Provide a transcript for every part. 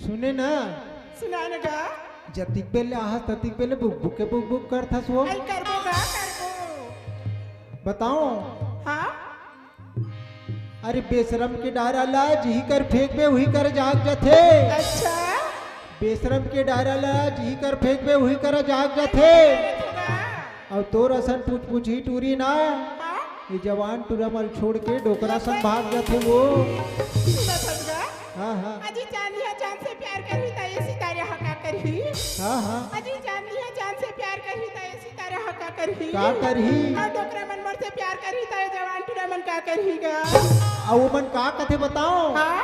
सुने ना सुना ना गा जतिक बेले आहा ततिक बेले बुक बुक के बुक बुक कर था सो आई करबो गा करबो बताओ। हाँ अरे बेशरम के डारा ला जी कर फेंक में वही कर जाग जाथे। अच्छा बेशरम के डारा ला जी कर फेंक में वही कर जाग जाथे। और तोर असन पूछ पूछ ही टूरी ना हाँ ये जवान टूरमल छोड़ के डोकरा सन भाग जाते वो। सुना समझा हाँ हाँ अजी जान लिया जान से प्यार करही ता ये सितारे हका करही हाँ हाँ अजी जान लिया जान से प्यार करही ता ये सितारे हका करही का करही और डोकरा मन मोर से प्यार करही ता ये जवान टूरा मन का करही गा और वो मन का कथे बताओ। हाँ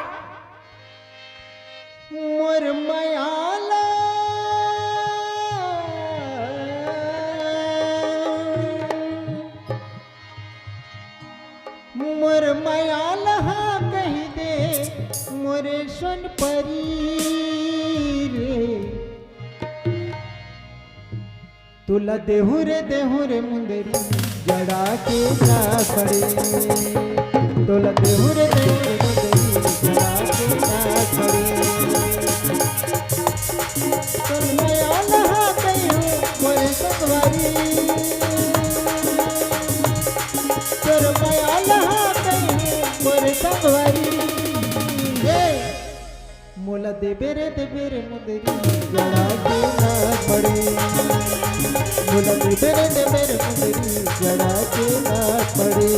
मोर मयाला मोर मयाला हाँ कही दे मोरे सुन परी रे तुला देहु रे मुंदरी जड़ा के ना पड़े। तुला देहु रे मुंदरी जड़ा के ना पड़े। तुल मयाला हाँ कही मोरे सतवारी तुल मयाला हाँ कही मोरे सतवारी मोला देबे रे मुंदरी जड़ा के ना पड़े। मोला देबे रे मुंदरी जड़ा के ना पड़े।